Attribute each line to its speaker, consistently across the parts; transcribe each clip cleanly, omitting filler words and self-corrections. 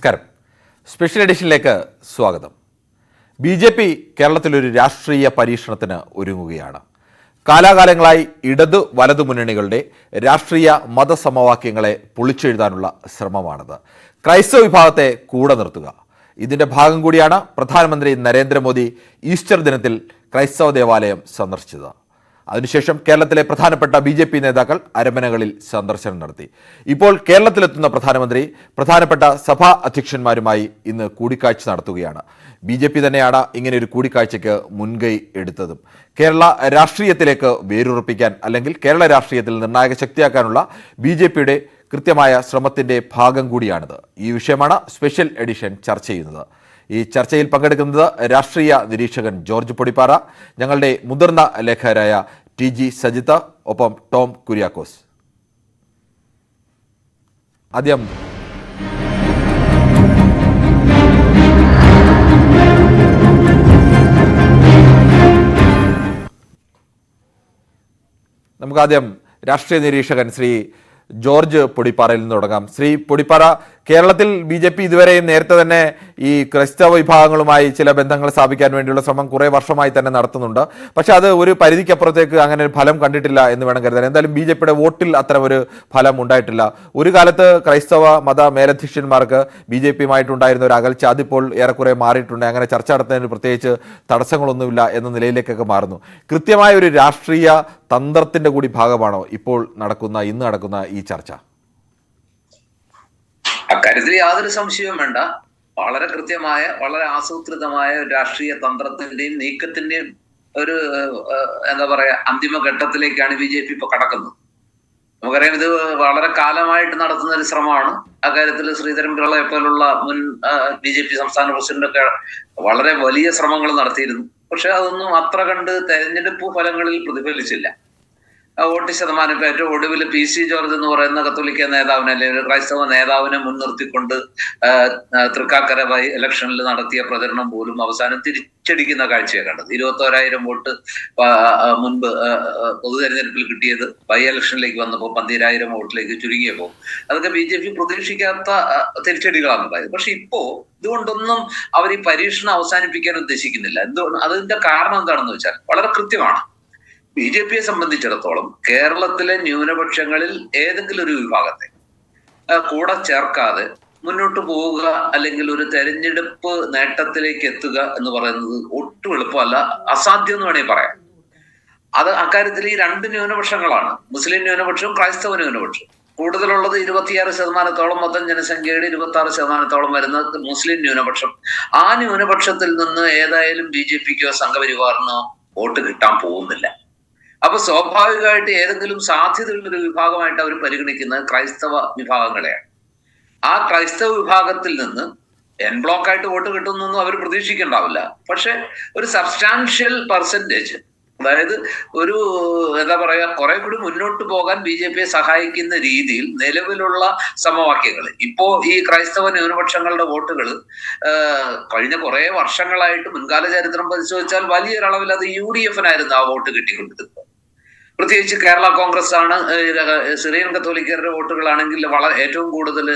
Speaker 1: നമസ്കാരം. സ്പെഷ്യൽ എഡിഷനിലേക്ക് സ്വാഗതം. BJP കേരളത്തിലൊരു രാഷ്ട്രീയ പരീക്ഷണത്തിന് ഒരുങ്ങുകയാണ്. കാലാകാലങ്ങളായി ഇടതു വലതു മുന്നണികളുടെ രാഷ്ട്രീയ മതസമവാക്യങ്ങളെ പൊളിച്ചെഴുതാനുള്ള ശ്രമമാണത്. ക്രൈസ്തവ വിഭാഗത്തെ കൂടെ നിർത്തുക. ഇതിൻ്റെ ഭാഗം കൂടിയാണ് പ്രധാനമന്ത്രി നരേന്ദ്രമോദി ഈസ്റ്റർ ദിനത്തിൽ ക്രൈസ്തവ ദേവാലയം സന്ദർശിച്ചത്. അതിനുശേഷം കേരളത്തിലെ പ്രധാനപ്പെട്ട BJP നേതാക്കൾ അരമനകളിൽ സന്ദർശനം നടത്തി. ഇപ്പോൾ കേരളത്തിലെത്തുന്ന പ്രധാനമന്ത്രി പ്രധാനപ്പെട്ട സഭാ അധ്യക്ഷന്മാരുമായി ഇന്ന് കൂടിക്കാഴ്ച നടത്തുകയാണ്. BJP തന്നെയാണ് ഇങ്ങനെ ഒരു കൂടിക്കാഴ്ചയ്ക്ക് മുൻകൈ എടുത്തതും. കേരള രാഷ്ട്രീയത്തിലേക്ക് വേരുറപ്പിക്കാൻ അല്ലെങ്കിൽ കേരള രാഷ്ട്രീയത്തിൽ നിർണായക ശക്തിയാക്കാനുള്ള BJPയുടെ കൃത്യമായ ശ്രമത്തിൻ്റെ ഭാഗം കൂടിയാണിത്. ഈ വിഷയമാണ് സ്പെഷ്യൽ എഡിഷൻ ചർച്ച ചെയ്യുന്നത്. ഈ ചർച്ചയിൽ പങ്കെടുക്കുന്നത് രാഷ്ട്രീയ നിരീക്ഷകൻ ജോർജ് പൊടിപ്പാറ, ഞങ്ങളുടെ മുതിർന്ന ലേഖകരായ TG സജിത്ത്, ഒപ്പം ടോം കുര്യാക്കോസ്. ആദ്യം നമുക്കാദ്യം രാഷ്ട്രീയ നിരീക്ഷകൻ ശ്രീ ജോർജ് പൊടിപ്പാറയിൽ നിന്ന് തുടങ്ങാം. ശ്രീ പൊടിപ്പാറ, കേരളത്തിൽ BJP ഇതുവരെയും നേരത്തെ തന്നെ ഈ ക്രൈസ്തവ വിഭാഗങ്ങളുമായി ചില ബന്ധങ്ങൾ സ്ഥാപിക്കാൻ വേണ്ടിയുള്ള ശ്രമം കുറേ വർഷമായി തന്നെ നടത്തുന്നുണ്ട്. പക്ഷെ അത് ഒരു പരിധിക്കപ്പുറത്തേക്ക് അങ്ങനെ ഒരു ഫലം കണ്ടിട്ടില്ല എന്ന് വേണം കരുതാൻ. എന്തായാലും BJPയുടെ വോട്ടിൽ അത്തരം ഒരു ഫലം ഉണ്ടായിട്ടില്ല. ഒരു കാലത്ത് ക്രൈസ്തവ മത മേലധ്യക്ഷന്മാർക്ക് BJPയുമായിട്ടുണ്ടായിരുന്ന ഒരു അകൽച്ച അതിപ്പോൾ ഏറെക്കുറെ മാറിയിട്ടുണ്ട്. അങ്ങനെ ചർച്ച നടത്തുന്നതിന് പ്രത്യേകിച്ച് തടസ്സങ്ങളൊന്നുമില്ല എന്ന നിലയിലേക്കൊക്കെ മാറുന്നു. കൃത്യമായ ഒരു രാഷ്ട്രീയ തന്ത്രത്തിന്റെ കൂടി ഭാഗമാണോ ഇപ്പോൾ ഇന്ന് നടക്കുന്ന ഈ ചർച്ച?
Speaker 2: അക്കാര്യത്തിൽ യാതൊരു സംശയവും വേണ്ട. വളരെ കൃത്യമായ, വളരെ ആസൂത്രിതമായ രാഷ്ട്രീയ തന്ത്രത്തിന്റെയും നീക്കത്തിന്റെയും ഒരു അന്തിമ ഘട്ടത്തിലേക്കാണ് BJP ഇപ്പൊ കടക്കുന്നത്. നമുക്കറിയാം, ഇത് വളരെ കാലമായിട്ട് നടത്തുന്ന ഒരു ശ്രമമാണ്. അക്കാര്യത്തിൽ ശ്രീധരൻ പിള്ളയെ പോലുള്ള മുൻ BJP സംസ്ഥാന പ്രസിഡന്റൊക്കെ വളരെ വലിയ ശ്രമങ്ങൾ നടത്തിയിരുന്നു. പക്ഷെ അതൊന്നും അത്ര കണ്ട് തെരഞ്ഞെടുപ്പ് ഫലങ്ങളിൽ പ്രതിഫലിച്ചില്ല. വോട്ട് ശതമാനം ഇപ്പൊ ഏറ്റവും ഒടുവിൽ PC ജോർജ് എന്ന് പറയുന്ന കത്തോലിക്ക നേതാവിനെ, അല്ലെങ്കിൽ ഒരു ക്രൈസ്തവ നേതാവിനെ മുൻനിർത്തിക്കൊണ്ട് തൃക്കാക്കര ബൈ ഇലക്ഷനിൽ നടത്തിയ പ്രചരണം പോലും അവസാനം തിരിച്ചടിക്കുന്ന കാഴ്ചയെ കണ്ടത്. 21,000 വോട്ട് മുൻപ് പൊതു തെരഞ്ഞെടുപ്പിൽ കിട്ടിയത് ബൈ ഇലക്ഷനിലേക്ക് വന്നപ്പോൾ 12,000 വോട്ടിലേക്ക് ചുരുങ്ങിയപ്പോൾ അതൊക്കെ BJP പ്രതീക്ഷിക്കാത്ത തിരിച്ചടികളാണ് ഉണ്ടായത്. പക്ഷെ ഇപ്പോ ഇതുകൊണ്ടൊന്നും അവർ ഈ പരീക്ഷണം അവസാനിപ്പിക്കാൻ ഉദ്ദേശിക്കുന്നില്ല. അതിന്റെ കാരണം എന്താണെന്ന് വെച്ചാൽ വളരെ കൃത്യമാണ്. BJPയെ സംബന്ധിച്ചിടത്തോളം കേരളത്തിലെ ന്യൂനപക്ഷങ്ങളിൽ ഏതെങ്കിലും ഒരു വിഭാഗത്തെ കൂടെ ചേർക്കാതെ മുന്നോട്ട് പോവുക, അല്ലെങ്കിൽ ഒരു തെരഞ്ഞെടുപ്പ് നേട്ടത്തിലേക്ക് എത്തുക എന്ന് പറയുന്നത് ഒട്ടും എളുപ്പമല്ല, അസാധ്യം എന്ന് വേണമെങ്കിൽ പറയാം. അത് അക്കാര്യത്തിൽ ഈ രണ്ട് ന്യൂനപക്ഷങ്ങളാണ്, മുസ്ലിം ന്യൂനപക്ഷവും ക്രൈസ്തവ ന്യൂനപക്ഷവും. കൂടുതലുള്ളത് 26% മൊത്തം ജനസംഖ്യയുടെ 26% വരുന്ന മുസ്ലിം ന്യൂനപക്ഷം. ആ ന്യൂനപക്ഷത്തിൽ നിന്ന് ഏതായാലും BJPക്കോ സംഘപരിവാറിനോ വോട്ട് കിട്ടാൻ പോകുന്നില്ല. അപ്പൊ സ്വാഭാവികമായിട്ട് ഏതെങ്കിലും സാധ്യതയുള്ളൊരു വിഭാഗമായിട്ട് അവർ പരിഗണിക്കുന്നത് ക്രൈസ്തവ വിഭാഗങ്ങളെയാണ്. ആ ക്രൈസ്തവ വിഭാഗത്തിൽ നിന്ന് എൻ ബ്ലോക്ക് ആയിട്ട് വോട്ട് കിട്ടുന്നൊന്നും അവർ പ്രതീക്ഷിക്കണ്ടാവില്ല. പക്ഷെ ഒരു സബ്സ്റ്റാൻഷ്യൽ പെർസെൻറ്റേജ്, അതായത് ഒരു കുറെ കൂടി മുന്നോട്ട് പോകാൻ BJPയെ സഹായിക്കുന്ന രീതിയിൽ നിലവിലുള്ള സമവാക്യങ്ങൾ, ഇപ്പോ ഈ ക്രൈസ്തവ ന്യൂനപക്ഷങ്ങളുടെ വോട്ടുകൾ കഴിഞ്ഞ കുറെ വർഷങ്ങളായിട്ട് മുൻകാല ചരിത്രം പരിശോധിച്ചാൽ വലിയൊരളവിൽ അത് UDFനായിരുന്നു ആ വോട്ട് കിട്ടിക്കൊണ്ടിരുന്നത്. പ്രത്യേകിച്ച് കേരള കോൺഗ്രസ് ആണ്. സിറിയൻ കത്തോലിക്കരുടെ വോട്ടുകളാണെങ്കിൽ ഏറ്റവും കൂടുതൽ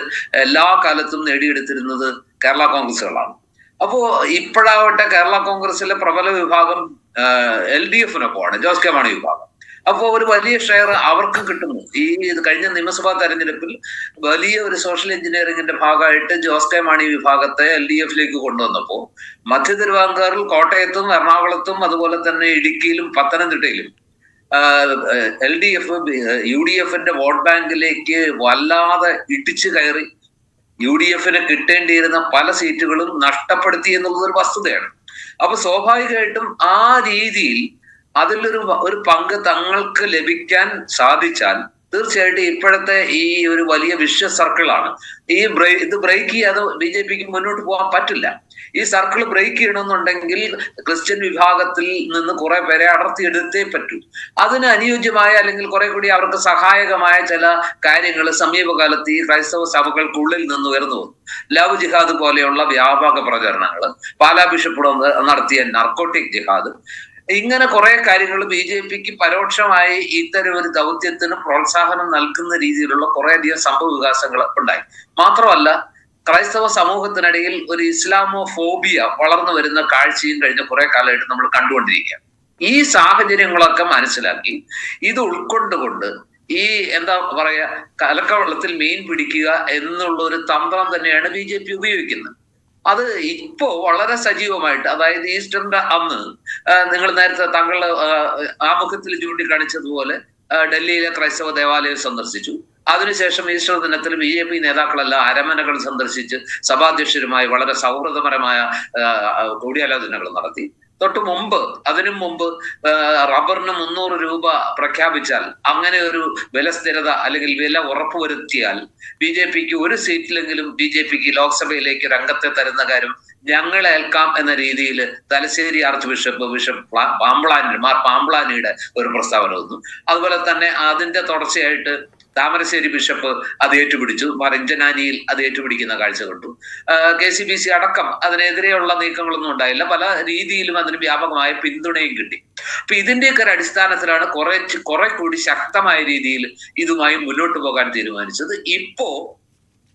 Speaker 2: എല്ലാ കാലത്തും നേടിയെടുത്തിരുന്നത് കേരള കോൺഗ്രസുകളാണ്. അപ്പോ ഇപ്പോഴാവട്ടെ കേരള കോൺഗ്രസിലെ പ്രബല വിഭാഗം LDFനൊപ്പമാണ്, ജോസ് കെ മാണി വിഭാഗം. അപ്പോൾ ഒരു വലിയ ഷെയർ അവർക്കും കിട്ടുന്നു. ഈ കഴിഞ്ഞ നിയമസഭാ തെരഞ്ഞെടുപ്പിൽ വലിയ ഒരു സോഷ്യൽ എഞ്ചിനീയറിംഗിന്റെ ഭാഗമായിട്ട് ജോസ് കെ മാണി വിഭാഗത്തെ LDFലേക്ക് കൊണ്ടുവന്നപ്പോൾ മധ്യ തിരുവിതാംകൂറിൽ, കോട്ടയത്തും എറണാകുളത്തും അതുപോലെ തന്നെ ഇടുക്കിയിലും പത്തനംതിട്ടയിലും LDF UDFന്റെ വോട്ട് ബാങ്കിലേക്ക് വല്ലാതെ ഇടിച്ചു കയറി UDFന് കിട്ടേണ്ടിയിരുന്ന പല സീറ്റുകളും നഷ്ടപ്പെടുത്തി എന്നുള്ളത് ഒരു വസ്തുതയാണ്. അപ്പൊ സ്വാഭാവികമായിട്ടും ആ രീതിയിൽ അതിലൊരു പങ്ക് തങ്ങൾക്ക് ലഭിക്കാൻ സാധിച്ചാൽ തീർച്ചയായിട്ടും ഇപ്പോഴത്തെ ഈ ഒരു വലിയ വിശ്വ സർക്കിളാണ്. ഇത് ബ്രേക്ക് ചെയ്യാതെ BJPക്ക് മുന്നോട്ട് പോകാൻ പറ്റില്ല. ഈ സർക്കിൾ ബ്രേക്ക് ചെയ്യണമെന്നുണ്ടെങ്കിൽ ക്രിസ്ത്യൻ വിഭാഗത്തിൽ നിന്ന് കുറെ പേരെ അടർത്തിയെടുത്തേ പറ്റൂ. അതിന് അനുയോജ്യമായ, അല്ലെങ്കിൽ കുറെ കൂടി അവർക്ക് സഹായകമായ ചില കാര്യങ്ങൾ സമീപകാലത്ത് ഈ ക്രൈസ്തവ സഭകൾക്കുള്ളിൽ നിന്ന് ഉയർന്നു വന്നു. ലവ് ജിഹാദ് പോലെയുള്ള വ്യാപക പ്രചരണങ്ങൾ, പാലാ ബിഷപ്പ് നടത്തിയ നർക്കോട്ടിക് ജിഹാദ്, ഇങ്ങനെ കുറെ കാര്യങ്ങൾ BJPക്ക് പരോക്ഷമായി ഇത്തരം ഒരു ദൗത്യത്തിന് പ്രോത്സാഹനം നൽകുന്ന രീതിയിലുള്ള കുറേയധികം സംഭവ വികാസങ്ങൾ ഉണ്ടായി. മാത്രമല്ല, ക്രൈസ്തവ സമൂഹത്തിനിടയിൽ ഒരു ഇസ്ലാമോ ഫോബിയ വളർന്നു വരുന്ന കാഴ്ചയും കഴിഞ്ഞ കുറെ കാലമായിട്ട് നമ്മൾ കണ്ടുകൊണ്ടിരിക്കുക. ഈ സാഹചര്യങ്ങളൊക്കെ മനസ്സിലാക്കി ഇത് ഉൾക്കൊണ്ടുകൊണ്ട് ഈ എന്താ പറയാ കലക്കവെള്ളത്തിൽ മീൻ പിടിക്കുക എന്നുള്ള ഒരു തന്ത്രം തന്നെയാണ് BJP ഉപയോഗിക്കുന്നത്. അത് ഇപ്പോ വളരെ സജീവമായിട്ട്, അതായത് ഈസ്റ്ററിന്റെ അന്ന് നിങ്ങൾ നേരത്തെ താങ്കൾ ആമുഖത്തിൽ ചൂണ്ടിക്കാണിച്ചതുപോലെ ഡൽഹിയിലെ ക്രൈസ്തവ ദേവാലയം സന്ദർശിച്ചു. അതിനുശേഷം ഈസ്റ്റർ ദിനത്തിൽ BJP നേതാക്കളെല്ലാം അരമനകൾ സന്ദർശിച്ച് സഭാധ്യക്ഷരുമായി വളരെ സൗഹൃദപരമായ കൂടിയാലോചനകൾ നടത്തി. അതിനു മുമ്പ് റബ്ബറിന് 300 രൂപ പ്രഖ്യാപിച്ചാൽ, അങ്ങനെ ഒരു വില സ്ഥിരത അല്ലെങ്കിൽ വില ഉറപ്പുവരുത്തിയാൽ BJPക്ക് ഒരു സീറ്റിലെങ്കിലും BJPക്ക് ലോക്സഭയിലേക്ക് രംഗത്തെ തരുന്ന കാര്യം ഞങ്ങൾ ഏൽക്കാം എന്ന രീതിയിൽ തലശ്ശേരി ആർച്ച് ബിഷപ്പ് പാമ്പ്ളാനിയുടെ ഒരു പ്രസ്താവന വന്നു. അതുപോലെ തന്നെ അതിന്റെ തുടർച്ചയായിട്ട് താമരശ്ശേരി ബിഷപ്പ് അത് ഏറ്റുപിടിച്ചു. മറിഞ്ചനാനിയിൽ അത് ഏറ്റുപിടിക്കുന്ന കാഴ്ച കണ്ടു. KCBC അടക്കം അതിനെതിരെയുള്ള നീക്കങ്ങളൊന്നും ഉണ്ടായില്ല. പല രീതിയിലും അതിന് വ്യാപകമായ പിന്തുണയും കിട്ടി. അപ്പൊ ഇതിന്റെയൊക്കെ ഒരു അടിസ്ഥാനത്തിലാണ് കുറെ കൂടി ശക്തമായ രീതിയിൽ ഇതുമായി മുന്നോട്ട് പോകാൻ തീരുമാനിച്ചത്. ഇപ്പോ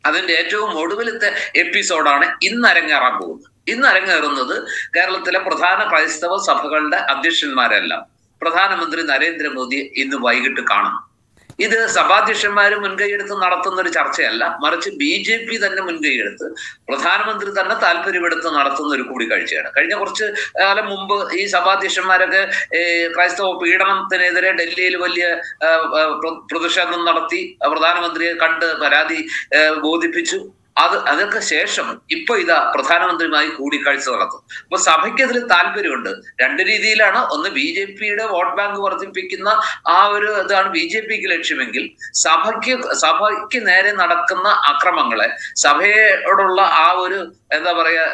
Speaker 2: അതിന്റെ ഏറ്റവും ഒടുവിലത്തെ എപ്പിസോഡാണ് ഇന്ന് അരങ്ങേറാൻ പോകുന്നത്. ഇന്ന് അരങ്ങേറുന്നത് കേരളത്തിലെ പ്രധാന ക്രൈസ്തവ സഭകളുടെ അധ്യക്ഷന്മാരെല്ലാം പ്രധാനമന്ത്രി നരേന്ദ്രമോദിയെ ഇന്ന് വൈകിട്ട് കാണും. ഇത് സഭാധ്യക്ഷന്മാര് മുൻകൈയെടുത്ത് നടത്തുന്ന ഒരു ചർച്ചയല്ല, മറിച്ച് BJP തന്നെ മുൻകൈയെടുത്ത് പ്രധാനമന്ത്രി തന്നെ താല്പര്യമെടുത്ത് നടത്തുന്ന ഒരു കൂടിക്കാഴ്ചയാണ്. കഴിഞ്ഞ കുറച്ച് കാലം മുമ്പ് ഈ സഭാധ്യക്ഷന്മാരൊക്കെ ക്രൈസ്തവ പീഡനത്തിനെതിരെ ഡൽഹിയിൽ വലിയ പ്രതിഷേധം നടത്തി പ്രധാനമന്ത്രിയെ കണ്ട് പരാതി ബോധിപ്പിച്ചു. അതൊക്കെ ശേഷം ഇപ്പൊ ഇതാ പ്രധാനമന്ത്രിയുമായി കൂടിക്കാഴ്ച നടത്തും. അപ്പൊ സഭയ്ക്ക് അതിൽ താല്പര്യമുണ്ട്. രണ്ട് രീതിയിലാണ്. ഒന്ന്, BJPയുടെ വോട്ട് ബാങ്ക് വർദ്ധിപ്പിക്കുന്ന ആ ഒരു ഇതാണ് BJPക്ക് ലക്ഷ്യമെങ്കിൽ, സഭയ്ക്ക് നേരെ നടക്കുന്ന അക്രമങ്ങളെ, സഭയോടുള്ള ആ ഒരു എന്താ പറയാ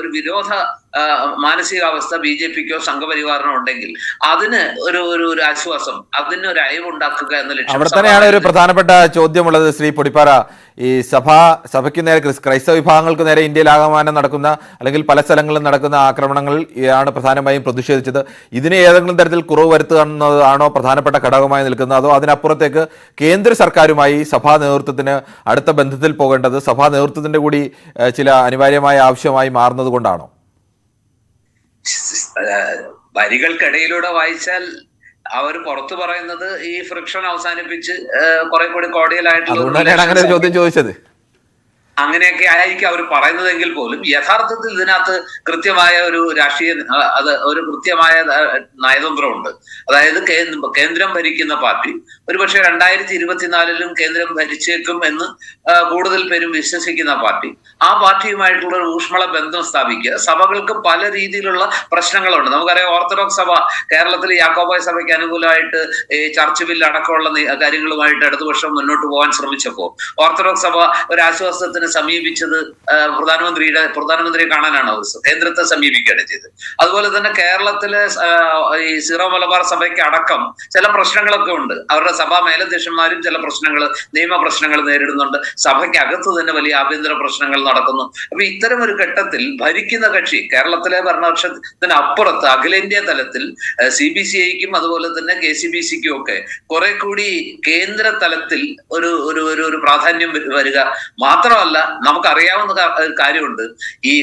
Speaker 2: ഒരു വിരോധ മാനസികാവസ്ഥ BJPക്കോ സംഘപരിവാറിനോ ഉണ്ടെങ്കിൽ അതിന് ഒരു ആശ്വാസം, അതിന് ഒരു അയവുണ്ടാക്കുക എന്ന ലക്ഷ്യം.
Speaker 1: അവിടെ തന്നെയാണ് ഒരു പ്രധാനപ്പെട്ട ചോദ്യമുള്ളത്. ശ്രീ പൊടിപ്പാറ, ഈ സഭയ്ക്ക് നേരെ, ക്രൈസ്തവ വിഭാഗങ്ങൾക്ക് നേരെ ഇന്ത്യയിലാകമാനം നടക്കുന്ന അല്ലെങ്കിൽ പല സ്ഥലങ്ങളിലും നടക്കുന്ന ആക്രമണങ്ങൾ ആണ് പ്രധാനമായും പ്രതിഷേധിച്ചത്. ഇതിന് ഏതെങ്കിലും തരത്തിൽ കുറവ് വരുത്തുക എന്നതാണോ പ്രധാനപ്പെട്ട ഘടകമായി നിൽക്കുന്നത്, അതോ അതിനപ്പുറത്തേക്ക് കേന്ദ്ര സർക്കാരുമായി സഭാ നേതൃത്വത്തിന് അടുത്ത ബന്ധത്തിൽ പോകേണ്ടത് സഭാ നേതൃത്വത്തിന്റെ കൂടി ചില അനിവാര്യമായ ആവശ്യമായി മാറുന്നത് കൊണ്ടാണോ?
Speaker 2: വരികൾക്കിടയിലൂടെ വായിച്ചാൽ അവർ പുറത്തു പറയുന്നത് ഈ ഫ്രിക്ഷൻ അവസാനിപ്പിച്ച് കുറെ കൂടി കോടിയലായിട്ടുള്ള
Speaker 1: ചോദ്യം ചോദിച്ചത്
Speaker 2: അങ്ങനെയൊക്കെ ആയിരിക്കും അവർ പറയുന്നതെങ്കിൽ പോലും യഥാർത്ഥത്തിൽ ഇതിനകത്ത് കൃത്യമായ ഒരു രാഷ്ട്രീയ ഒരു കൃത്യമായ നയതന്ത്രമുണ്ട്. അതായത് കേന്ദ്രം ഭരിക്കുന്ന പാർട്ടി ഒരുപക്ഷെ 2024 കേന്ദ്രം ഭരിച്ചേക്കും എന്ന് കൂടുതൽ പേരും വിശ്വസിക്കുന്ന പാർട്ടി, ആ പാർട്ടിയുമായിട്ടുള്ള ഒരു ഊഷ്മള ബന്ധം സ്ഥാപിക്കുക. സഭകൾക്ക് പല രീതിയിലുള്ള പ്രശ്നങ്ങളുണ്ട്. നമുക്കറിയാം, ഓർത്തഡോക്സ് സഭ കേരളത്തിൽ യാക്കോബായ സഭയ്ക്ക് അനുകൂലമായിട്ട് ഈ ചർച്ച് ബില്ല് അടക്കമുള്ള കാര്യങ്ങളുമായിട്ട് ഇടതുപക്ഷം മുന്നോട്ട് പോകാൻ ശ്രമിച്ചപ്പോൾ ഓർത്തഡോക്സ് സഭ ഒരു ആശ്വാസത്തിന് സമീപിച്ചത് പ്രധാനമന്ത്രിയെ കാണാനാണ് അവർ കേന്ദ്രത്തെ സമീപിക്കുകയാണ് ചെയ്തത്. അതുപോലെ തന്നെ കേരളത്തിലെ ഈ സീറോ മലബാർ സഭയ്ക്ക് അടക്കം ചില പ്രശ്നങ്ങളൊക്കെ ഉണ്ട്. അവരുടെ സഭാ മേലധ്യക്ഷന്മാരും ചില നിയമ പ്രശ്നങ്ങൾ നേരിടുന്നുണ്ട്. സഭയ്ക്കകത്ത് തന്നെ വലിയ ആഭ്യന്തര പ്രശ്നങ്ങൾ നടക്കുന്നു. അപ്പൊ ഇത്തരം ഒരു ഘട്ടത്തിൽ ഭരിക്കുന്ന കക്ഷി, കേരളത്തിലെ ഭരണപക്ഷത്തിന് അപ്പുറത്ത് അഖിലേന്ത്യാ തലത്തിൽ CBCIക്കും അതുപോലെ തന്നെ KCBCക്കും ഒക്കെ കുറെ കൂടി കേന്ദ്ര തലത്തിൽ ഒരു പ്രാധാന്യം വരിക മാത്രമല്ല, നമുക്കറിയാവുന്ന കാര്യമുണ്ട്, ഈ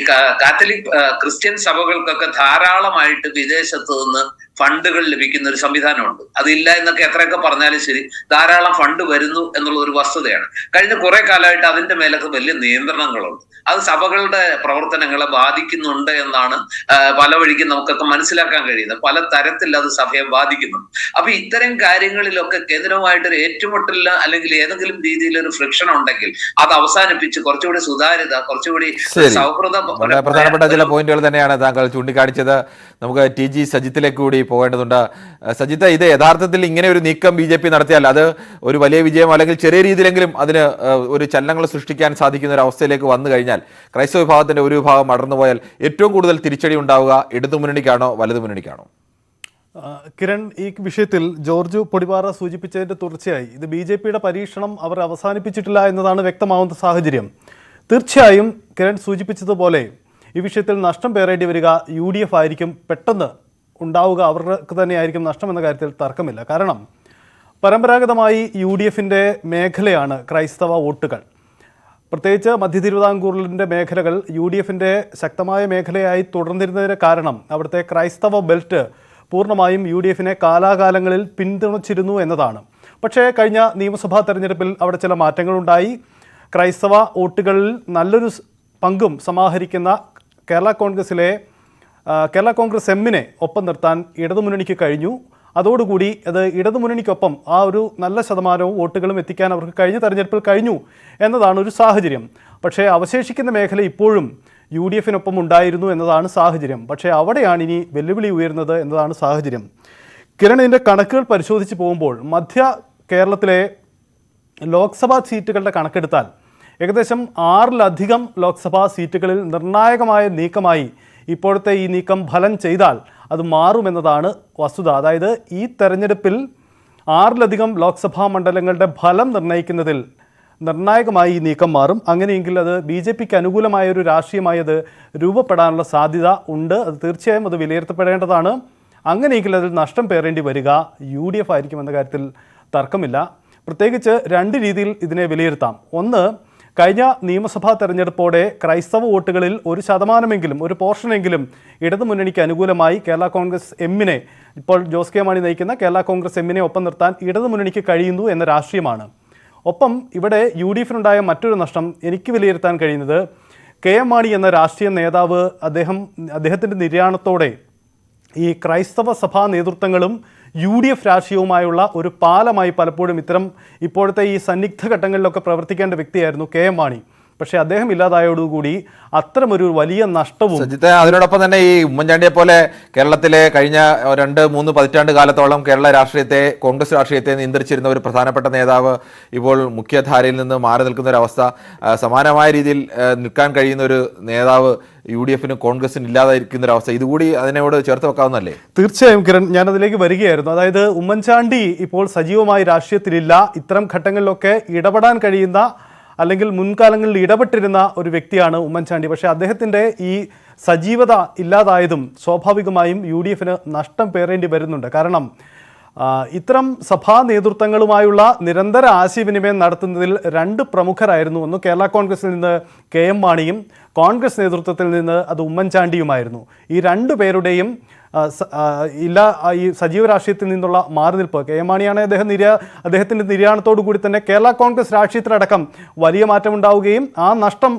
Speaker 2: കാത്തലിക് ക്രിസ്ത്യൻ സഭകൾക്കൊക്കെ ധാരാളമായിട്ട് വിദേശത്ത് നിന്ന് ഫണ്ടുകൾ ലഭിക്കുന്ന ഒരു സംവിധാനമുണ്ട്. അതില്ല എന്നൊക്കെ എത്രയൊക്കെ പറഞ്ഞാലും ശരി, ധാരാളം ഫണ്ട് വരുന്നു എന്നുള്ള ഒരു വസ്തുതയാണ്. കഴിഞ്ഞ കുറെ കാലമായിട്ട് അതിന്റെ മേലൊക്കെ വലിയ നിയന്ത്രണങ്ങളുണ്ട്. അത് സഭകളുടെ പ്രവർത്തനങ്ങളെ ബാധിക്കുന്നുണ്ട് എന്നാണ് പല വഴിക്കും നമുക്കൊക്കെ മനസ്സിലാക്കാൻ കഴിയുന്നത്. പല തരത്തിൽ അത് സഭയെ ബാധിക്കുന്നു. അപ്പൊ ഇത്തരം കാര്യങ്ങളിലൊക്കെ കേന്ദ്രവുമായിട്ടൊരു ഏറ്റുമുട്ടലില്ല അല്ലെങ്കിൽ ഏതെങ്കിലും രീതിയിൽ ഒരു ഫ്രിക്ഷൻ ഉണ്ടെങ്കിൽ അത് അവസാനിപ്പിച്ച് കുറച്ചുകൂടി സുതാര്യത, കുറച്ചുകൂടി സൗഹൃദ,
Speaker 1: പ്രധാനപ്പെട്ട ചില പോയിന്റുകൾ തന്നെയാണ് താങ്കൾ ചൂണ്ടിക്കാണിച്ചത്. നമുക്ക് TG സജിത്തിലേക്ക് കൂടി പോകേണ്ടതുണ്ട്. സജിത്ത്, ഇത് യഥാർത്ഥത്തിൽ ഇങ്ങനെ ഒരു നീക്കം BJP നടത്തിയാൽ അത് ഒരു വലിയ വിജയം അല്ലെങ്കിൽ ചെറിയ രീതിയിലെങ്കിലും അതിന് ഒരു ചലനങ്ങൾ സൃഷ്ടിക്കാൻ സാധിക്കുന്ന ഒരു അവസ്ഥയിലേക്ക് വന്നു കഴിഞ്ഞാൽ, ക്രൈസ്തവ വിഭാഗത്തിന്റെ ഒരു വിഭാഗം മടർന്നു പോയാൽ ഏറ്റവും കൂടുതൽ തിരിച്ചടി ഉണ്ടാവുക ഇടതു മുന്നണിക്കാണോ വലതു മുന്നണിക്കാണോ?
Speaker 3: കിരൺ, ഈ വിഷയത്തിൽ ജോർജ് പൊടിപാറ സൂചിപ്പിച്ചതിന്റെ തുടർച്ചയായി ഇത് BJPയുടെ പരീക്ഷണം അവർ അവസാനിപ്പിച്ചിട്ടില്ല എന്നതാണ് വ്യക്തമാവുന്ന സാഹചര്യം. തീർച്ചയായും കിരൺ സൂചിപ്പിച്ചതുപോലെ ഈ വിഷയത്തിൽ നഷ്ടം പേറേണ്ടി വരിക UDF ആയിരിക്കും, പെട്ടെന്ന് ഉണ്ടാവുക അവർക്ക് തന്നെയായിരിക്കും നഷ്ടം എന്ന കാര്യത്തിൽ തർക്കമില്ല. കാരണം പരമ്പരാഗതമായി UDFന്റെ മേഖലയാണ് ക്രൈസ്തവ വോട്ടുകൾ. പ്രത്യേകിച്ച് മധ്യ തിരുവിതാംകൂറിൻ്റെ മേഖലകൾ UDFിൻ്റെ ശക്തമായ മേഖലയായി തുടർന്നിരുന്നതിന് കാരണം അവിടുത്തെ ക്രൈസ്തവ ബെൽറ്റ് പൂർണ്ണമായും UDFിനെ കാലാകാലങ്ങളിൽ പിന്തുണച്ചിരുന്നു എന്നതാണ്. പക്ഷേ കഴിഞ്ഞ നിയമസഭാ തെരഞ്ഞെടുപ്പിൽ അവിടെ ചില മാറ്റങ്ങളുണ്ടായി. ക്രൈസ്തവ വോട്ടുകളിൽ നല്ലൊരു പങ്കും സമാഹരിക്കുന്ന കേരള കോൺഗ്രസ് എമ്മിനെ ഒപ്പം നിർത്താൻ ഇടതുമുന്നണിക്ക് കഴിഞ്ഞു. അതോടുകൂടി അത് ഇടതുമുന്നണിക്കൊപ്പം ആ ഒരു നല്ല ശതമാനവും വോട്ടുകളും എത്തിക്കാൻ അവർക്ക് കഴിഞ്ഞ തെരഞ്ഞെടുപ്പിൽ കഴിഞ്ഞു എന്നതാണ് ഒരു സാഹചര്യം. പക്ഷേ അവശേഷിക്കുന്ന മേഖല ഇപ്പോഴും UDFിനൊപ്പം ഉണ്ടായിരുന്നു എന്നതാണ് സാഹചര്യം. പക്ഷേ അവിടെയാണ് ഇനി വെല്ലുവിളി ഉയരുന്നത് എന്നതാണ് സാഹചര്യം. കിരൺ, ഇതിൻ്റെ കണക്കുകൾ പരിശോധിച്ച് പോകുമ്പോൾ മധ്യ കേരളത്തിലെ ലോക്സഭാ സീറ്റുകളുടെ കണക്കെടുത്താൽ ഏകദേശം 6-ലധികം ലോക്സഭാ സീറ്റുകളിൽ നിർണായകമായ നീക്കമായി ഇപ്പോഴത്തെ ഈ നീക്കം ഫലം ചെയ്താൽ അത് മാറുമെന്നതാണ് വസ്തുത. അതായത് ഈ തെരഞ്ഞെടുപ്പിൽ 6-ലധികം ലോക്സഭാ മണ്ഡലങ്ങളുടെ ഫലം നിർണ്ണയിക്കുന്നതിൽ നിർണായകമായി ഈ നീക്കം മാറും. അങ്ങനെയെങ്കിൽ അത് BJPക്ക് അനുകൂലമായ ഒരു രാഷ്ട്രീയമായി അത് രൂപപ്പെടാനുള്ള സാധ്യത ഉണ്ട്. അത് തീർച്ചയായും അത് വിലയിരുത്തപ്പെടേണ്ടതാണ്. അങ്ങനെയെങ്കിൽ അതിൽ നഷ്ടം പേറേണ്ടി വരിക UDF ആയിരിക്കുമെന്ന കാര്യത്തിൽ തർക്കമില്ല. പ്രത്യേകിച്ച് 2 രീതിയിൽ ഇതിനെ വിലയിരുത്താം. ഒന്ന്, കഴിഞ്ഞ നിയമസഭാ തെരഞ്ഞെടുപ്പോടെ ക്രൈസ്തവ വോട്ടുകളിൽ 1% ഒരു പോർഷനെങ്കിലും ഇടതുമുന്നണിക്ക് അനുകൂലമായി കേരള കോൺഗ്രസ് എമ്മിനെ, ഇപ്പോൾ ജോസ് കെ മാണി നയിക്കുന്ന കേരള കോൺഗ്രസ് എമ്മിനെ ഒപ്പം നിർത്താൻ ഇടതുമുന്നണിക്ക് കഴിയുന്നു എന്ന രാഷ്ട്രീയമാണ്. ഒപ്പം ഇവിടെ UDFിനുണ്ടായ മറ്റൊരു നഷ്ടം എനിക്ക് വിലയിരുത്താൻ കഴിയുന്നത് KM മാണി എന്ന രാഷ്ട്രീയ നേതാവ് അദ്ദേഹത്തിൻ്റെ നിര്യാണത്തോടെ ഈ ക്രൈസ്തവ സഭാ നേതൃത്വങ്ങളും UDF രാഷ്ട്രീയവുമായുള്ള ഒരു പാലമായി പലപ്പോഴും ഇപ്പോഴത്തെ ഈ സന്നിഗ്ധ ഘട്ടങ്ങളിലൊക്കെ പ്രവർത്തിക്കേണ്ട വ്യക്തിയായിരുന്നു KM മാണി. പക്ഷേ അദ്ദേഹം ഇല്ലാതായതോടുകൂടി അത്തരമൊരു വലിയ നഷ്ടവും.
Speaker 1: അതിനോടൊപ്പം തന്നെ ഈ ഉമ്മൻചാണ്ടിയെ പോലെ കേരളത്തിലെ കഴിഞ്ഞ 2-3 പതിറ്റാണ്ട് കാലത്തോളം കേരള രാഷ്ട്രീയത്തെ, കോൺഗ്രസ് രാഷ്ട്രീയത്തെ നിയന്ത്രിച്ചിരുന്ന ഒരു പ്രധാനപ്പെട്ട നേതാവ് ഇപ്പോൾ മുഖ്യധാരയിൽ നിന്ന് മാറി നിൽക്കുന്ന ഒരു അവസ്ഥ, സമാനമായ രീതിയിൽ നിൽക്കാൻ കഴിയുന്ന ഒരു നേതാവ് UDFിനും കോൺഗ്രസിനും ഇല്ലാതായിരിക്കുന്ന ഒരു അവസ്ഥ, ഇതുകൂടി അതിനോട് ചേർത്ത് വെക്കാവുന്നല്ലേ?
Speaker 3: തീർച്ചയായും കിരൺ, ഞാനതിലേക്ക് വരികയായിരുന്നു. അതായത് ഉമ്മൻചാണ്ടി ഇപ്പോൾ സജീവമായി രാഷ്ട്രീയത്തിലില്ല. ഇത്തരം ഘട്ടങ്ങളിലൊക്കെ ഇടപെടാൻ കഴിയുന്ന അല്ലെങ്കിൽ മുൻകാലങ്ങളിൽ ഇടപെട്ടിരുന്ന ഒരു വ്യക്തിയാണ് ഉമ്മൻചാണ്ടി. പക്ഷേ അദ്ദേഹത്തിൻ്റെ ഈ സജീവത ഇല്ലാതായതും സ്വാഭാവികമായും UDFിന് നഷ്ടം പേറേണ്ടി വരുന്നുണ്ട്. കാരണം ഇത്തരം സഭാ നേതൃത്വങ്ങളുമായുള്ള നിരന്തര ആശയവിനിമയം നടത്തുന്നതിൽ 2 പ്രമുഖരായിരുന്നു. ഒന്ന് കേരള കോൺഗ്രസിൽ നിന്ന് KM മാണിയും കോൺഗ്രസ് നേതൃത്വത്തിൽ നിന്ന് അത് ഉമ്മൻചാണ്ടിയുമായിരുന്നു. ഈ 2 പേരുടെയും ഈ സജീവ രാഷ്ട്രീയത്തിൽ നിന്നുള്ള മാറിനിൽപ്പ്, KM മാണിയാണ് അദ്ദേഹത്തിൻ്റെ നിര്യാണത്തോടു കൂടി തന്നെ കേരള കോൺഗ്രസ് രാഷ്ട്രീയത്തിലടക്കം വലിയ മാറ്റമുണ്ടാവുകയും ആ നഷ്ടം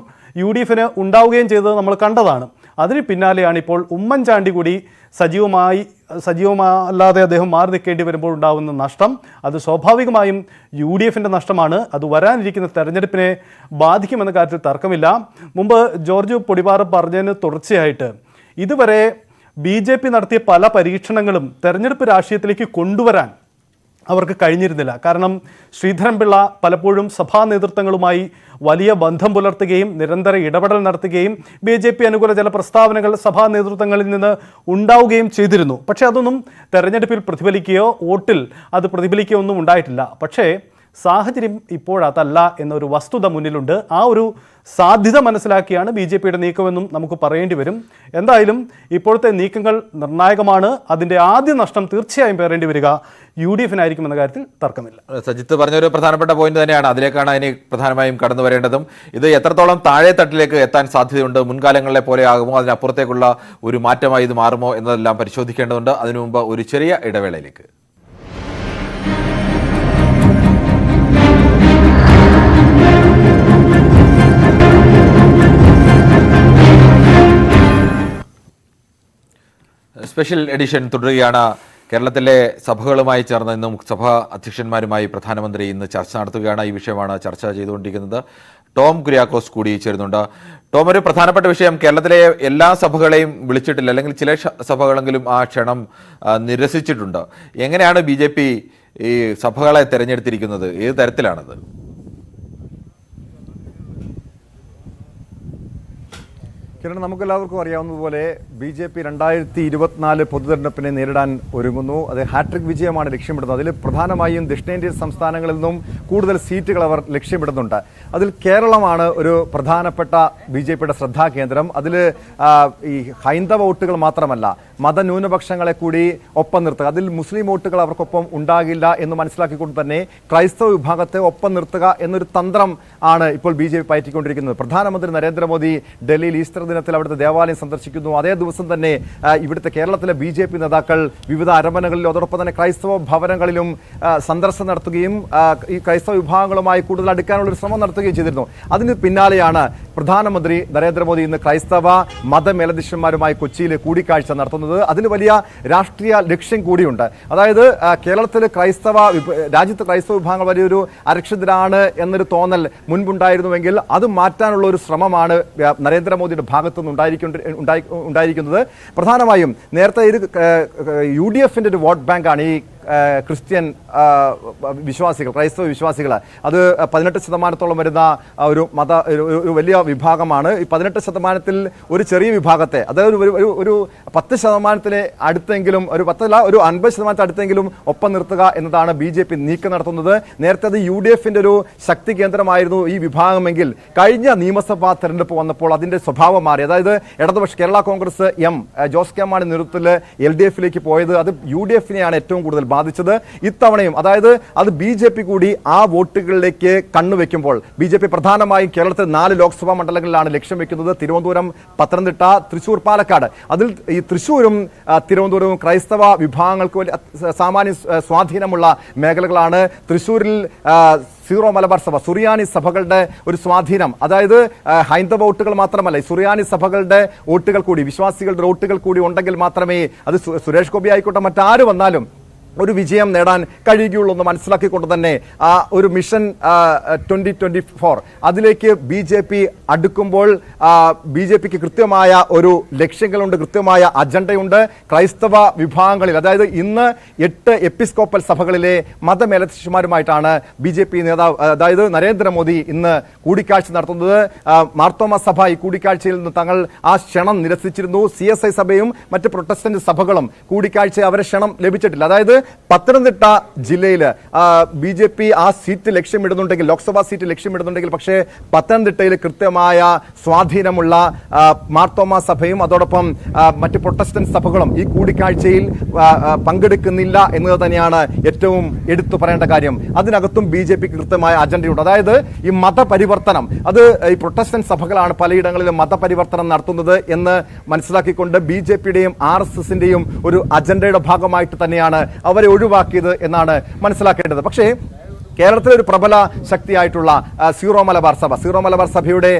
Speaker 3: UDFിന് ഉണ്ടാവുകയും ചെയ്തത് നമ്മൾ കണ്ടതാണ്. അതിന് പിന്നാലെയാണ് ഇപ്പോൾ ഉമ്മൻചാണ്ടി കൂടി സജീവമല്ലാതെ അദ്ദേഹം മാറി നിൽക്കേണ്ടി വരുമ്പോൾ ഉണ്ടാകുന്ന നഷ്ടം. അത് സ്വാഭാവികമായും UDFിൻ്റെ നഷ്ടമാണ്. അത് വരാനിരിക്കുന്ന തെരഞ്ഞെടുപ്പിനെ ബാധിക്കുമെന്ന കാര്യത്തിൽ തർക്കമില്ല. മുമ്പ് ജോർജ് പൊടിപാറ പറഞ്ഞതിന് തുടർച്ചയായിട്ട് ഇതുവരെ BJP നടത്തിയ പല പരീക്ഷണങ്ങളും തെരഞ്ഞെടുപ്പ് രാഷ്ട്രീയത്തിലേക്ക് കൊണ്ടുവരാൻ അവർക്ക് കഴിഞ്ഞിരുന്നില്ല. കാരണം ശ്രീധരൻപിള്ള പലപ്പോഴും സഭാ നേതൃത്വങ്ങളുമായി വലിയ ബന്ധം പുലർത്തുകയും നിരന്തര ഇടപെടൽ നടത്തുകയും BJP അനുകൂല ചില പ്രസ്താവനകൾ സഭാ നേതൃത്വങ്ങളിൽ നിന്ന് ഉണ്ടാവുകയും ചെയ്തിരുന്നു. പക്ഷേ അതൊന്നും തെരഞ്ഞെടുപ്പിൽ പ്രതിഫലിക്കുകയോ വോട്ടിൽ അത് പ്രതിഫലിക്കുകയോ ഒന്നും ഉണ്ടായിട്ടില്ല. പക്ഷേ സാഹചര്യം ഇപ്പോഴതല്ല എന്നൊരു വസ്തുത മുന്നിലുണ്ട്. ആ ഒരു സാധ്യത മനസ്സിലാക്കിയാണ് BJPയുടെ നീക്കമെന്നും നമുക്ക് പറയേണ്ടി വരും. എന്തായാലും ഇപ്പോഴത്തെ നീക്കങ്ങൾ നിർണായകമാണ്. അതിൻ്റെ ആദ്യ നഷ്ടം തീർച്ചയായും പേറേണ്ടി വരിക UDFിനായിരിക്കുമെന്ന കാര്യത്തിൽ തർക്കമില്ല.
Speaker 1: സജിത്ത് പറഞ്ഞൊരു പ്രധാനപ്പെട്ട പോയിന്റ് തന്നെയാണ്. അതിലേക്കാണ് ഇനി പ്രധാനമായും കടന്നു വരേണ്ടതും. ഇത് എത്രത്തോളം താഴെ തട്ടിലേക്ക് എത്താൻ സാധ്യതയുണ്ട്, മുൻകാലങ്ങളിലെ പോലെ ആകുമോ, അതിനപ്പുറത്തേക്കുള്ള ഒരു മാറ്റമായി ഇത് മാറുമോ എന്നതെല്ലാം പരിശോധിക്കേണ്ടതുണ്ട്. അതിനു മുമ്പ് ഒരു ചെറിയ ഇടവേളയിലേക്ക്. സ്പെഷ്യൽ എഡിഷൻ തുടരുകയാണ്. കേരളത്തിലെ സഭകളുമായി ചേർന്ന് ഇന്നും സഭാ അധ്യക്ഷന്മാരുമായി പ്രധാനമന്ത്രി ഇന്ന് ചർച്ച നടത്തുകയാണ്. ഈ വിഷയമാണ് ചർച്ച ചെയ്തുകൊണ്ടിരിക്കുന്നത്. ടോം കുര്യാക്കോസ് കൂടി ചേരുന്നുണ്ട്. ടോം, ഒരു പ്രധാനപ്പെട്ട വിഷയം, കേരളത്തിലെ എല്ലാ സഭകളെയും വിളിച്ചിട്ടില്ല, അല്ലെങ്കിൽ ചില സഭകളെങ്കിലും ആ ക്ഷണം നിരസിച്ചിട്ടുണ്ട്. എങ്ങനെയാണ് BJP ഈ സഭകളെ തിരഞ്ഞെടുത്തിരിക്കുന്നത്? ഏത് തരത്തിലാണത്?
Speaker 4: കിരൺ, നമുക്കെല്ലാവർക്കും അറിയാവുന്നതുപോലെ BJP 2024 പൊതുതെരഞ്ഞെടുപ്പിനെ നേരിടാൻ ഒരുങ്ങുന്നു. അത് ഹാട്രിക് വിജയമാണ് ലക്ഷ്യമിടുന്നത്. അതിൽ പ്രധാനമായും ദക്ഷിണേന്ത്യൻ സംസ്ഥാനങ്ങളിൽ നിന്നും കൂടുതൽ സീറ്റുകൾ അവർ ലക്ഷ്യമിടുന്നുണ്ട്. അതിൽ കേരളമാണ് ഒരു പ്രധാനപ്പെട്ട BJPയുടെ ശ്രദ്ധാകേന്ദ്രം. അതിൽ ഈ ഹൈന്ദവ വോട്ടുകൾ മാത്രമല്ല, മതന്യൂനപക്ഷങ്ങളെ കൂടി ഒപ്പം നിർത്തുക. അതിൽ മുസ്ലിം വോട്ടുകൾ അവർക്കൊപ്പം ഉണ്ടാകില്ല എന്ന് മനസ്സിലാക്കിക്കൊണ്ട് തന്നെ ക്രൈസ്തവ വിഭാഗത്തെ ഒപ്പം നിർത്തുക എന്നൊരു തന്ത്രം ആണ് ഇപ്പോൾ BJP പയറ്റിക്കൊണ്ടിരിക്കുന്നത്. പ്രധാനമന്ത്രി നരേന്ദ്രമോദി ഡൽഹിയിൽ ഈസ്റ്റർ ദിനത്തിൽ അവിടുത്തെ ദേവാലയം സന്ദർശിക്കുന്നു. അതേ ദിവസം തന്നെ ഇവിടുത്തെ കേരളത്തിലെ BJP നേതാക്കൾ വിവിധ അരമനകളിലും അതോടൊപ്പം തന്നെ ക്രൈസ്തവ ഭവനങ്ങളിലും സന്ദർശനം നടത്തുകയും ഈ ക്രൈസ്തവ വിഭാഗങ്ങളുമായി കൂടുതൽ അടുക്കാനുള്ള ഒരു ശ്രമം നടത്തുകയും ചെയ്തിരുന്നു. അതിന് പിന്നാലെയാണ് പ്രധാനമന്ത്രി നരേന്ദ്രമോദി ഇന്ന് ക്രൈസ്തവ മതമേലധ്യക്ഷന്മാരുമായി കൊച്ചിയിൽ കൂടിക്കാഴ്ച നടത്തുന്നത്. അതിൽ വലിയ രാഷ്ട്രീയ ലക്ഷ്യം കൂടിയുണ്ട്. അതായത് കേരളത്തിൽ രാജ്യത്ത് ക്രൈസ്തവ വിഭാഗങ്ങൾ വലിയൊരു അരക്ഷിതരാണ് എന്നൊരു തോന്നൽ മുൻപുണ്ടായിരുന്നുവെങ്കിൽ അത് മാറ്റാനുള്ള ഒരു ശ്രമമാണ് നരേന്ദ്രമോദിയുടെ ഭാഗത്തുനിന്ന് ഉണ്ടായിരിക്കുന്നത്. പ്രധാനമായും നേരത്തെ ഇത് UDFന്റെ ഒരു വോട്ട് ബാങ്കാണ് ഈ ക്രിസ്ത്യൻ വിശ്വാസികൾ, ക്രൈസ്തവ വിശ്വാസികൾ. അത് 18% വരുന്ന ഒരു ഒരു വലിയ വിഭാഗമാണ്. ഈ 18% ഒരു ചെറിയ വിഭാഗത്തെ, അതായത് ഒരു 10% അടുത്തെങ്കിലും, ഒരു 50% അടുത്തെങ്കിലും ഒപ്പം നിർത്തുക എന്നതാണ് BJP നീക്കം നടത്തുന്നത്. നേരത്തെ അത് UDFന്റെ ഒരു ശക്തി കേന്ദ്രമായിരുന്നു ഈ വിഭാഗമെങ്കിൽ കഴിഞ്ഞ നിയമസഭാ തെരഞ്ഞെടുപ്പ് വന്നപ്പോൾ അതിന്റെ സ്വഭാവം മാറി. അതായത് ഇടതുപക്ഷ കേരള കോൺഗ്രസ് ജോസ് കെ മാണി നേതൃത്വത്തിൽ LDFലേക്ക് പോയത് അത് UDFനെയാണ് ഏറ്റവും കൂടുതൽ ബാധിച്ചത്. ഇത്തവണയും അതായത് അത് BJP കൂടി ആ വോട്ടുകളിലേക്ക് കണ്ണുവെക്കുമ്പോൾ BJP പ്രധാനമായും കേരളത്തിൽ 4 ലോക്സഭാ മണ്ഡലങ്ങളിലാണ് ലക്ഷ്യം വെക്കുന്നത്: തിരുവനന്തപുരം, പത്തനംതിട്ട, തൃശൂർ, പാലക്കാട്. അതിൽ ഈ തൃശൂരും തിരുവനന്തപുരവും ക്രൈസ്തവ വിഭാഗങ്ങൾക്ക് വലിയ സാമാന്യ സ്വാധീനമുള്ള മേഖലകളാണ്. തൃശൂരിൽ സീറോ മലബാർ സഭ, സുറിയാനി സഭകളുടെ ഒരു സ്വാധീനം, അതായത് ഹൈന്ദവ വോട്ടുകൾ മാത്രമല്ല, സുറിയാനി സഭകളുടെ വോട്ടുകൾ കൂടി, വിശ്വാസികളുടെ വോട്ടുകൾ കൂടി ഉണ്ടെങ്കിൽ മാത്രമേ അത് സുരേഷ് ഗോപി ആയിക്കോട്ടെ മറ്റാര് വന്നാലും ഒരു വിജയം നേടാൻ കഴിയുകയുള്ളൂ എന്ന് മനസ്സിലാക്കിക്കൊണ്ട് തന്നെ ആ ഒരു മിഷൻ 2024 അതിലേക്ക് BJP അടുക്കുമ്പോൾ BJPക്ക് കൃത്യമായ ഒരു ലക്ഷ്യങ്ങളുണ്ട്, കൃത്യമായ അജണ്ടയുണ്ട്. ക്രൈസ്തവ വിഭാഗങ്ങളിൽ, അതായത് ഇന്ന് 8 എപ്പിസ്കോപ്പൽ സഭകളിലെ മതമേലധ്യക്ഷന്മാരുമായിട്ടാണ് BJP നേതാവ്, അതായത് നരേന്ദ്രമോദി ഇന്ന് കൂടിക്കാഴ്ച നടത്തുന്നത്. മാർത്തോമ സഭ ഈ കൂടിക്കാഴ്ചയിൽ നിന്ന് തങ്ങൾ ആ ക്ഷണം നിരസിച്ചിരുന്നു. CSI സഭയും മറ്റ് പ്രൊട്ടസ്റ്റന്റ് സഭകളും കൂടിക്കാഴ്ച അവരെ ക്ഷണം ലഭിച്ചിട്ടില്ല. അതായത് പത്തനംതിട്ട ജില്ലയിൽ BJP ആ സീറ്റ് ലക്ഷ്യമിടുന്നുണ്ടെങ്കിൽ, ലോക്സഭാ സീറ്റ് ലക്ഷ്യമിടുന്നുണ്ടെങ്കിൽ, പക്ഷേ പത്തനംതിട്ടയിൽ കൃത്യമായ സ്വാധീനമുള്ള മാർത്തോമ സഭയും അതോടൊപ്പം മറ്റ് പ്രൊട്ടസ്റ്റന്റ് സഭകളും ഈ കൂടിക്കാഴ്ചയിൽ പങ്കെടുക്കുന്നില്ല എന്നത് തന്നെയാണ് ഏറ്റവും എടുത്തു പറയേണ്ട കാര്യം. അതിനകത്തും BJPക്ക് കൃത്യമായ അജണ്ടയുണ്ട്. അതായത് ഈ മതപരിവർത്തനം, അത് ഈ പ്രൊട്ടസ്റ്റന്റ് സഭകളാണ് പലയിടങ്ങളിലും മതപരിവർത്തനം നടത്തുന്നത് എന്ന് മനസ്സിലാക്കിക്കൊണ്ട് BJPയുടെയും RSSന്റെയും ഒരു അജണ്ടയുടെ ഭാഗമായിട്ട് തന്നെയാണ് അവരെ ഒഴിവാക്കിയത് എന്നാണ് മനസ്സിലാക്കേണ്ടത്. പക്ഷേ കേരളത്തിലെ ഒരു പ്രബല ശക്തിയായിട്ടുള്ള സീറോ മലബാർ സഭയുടെ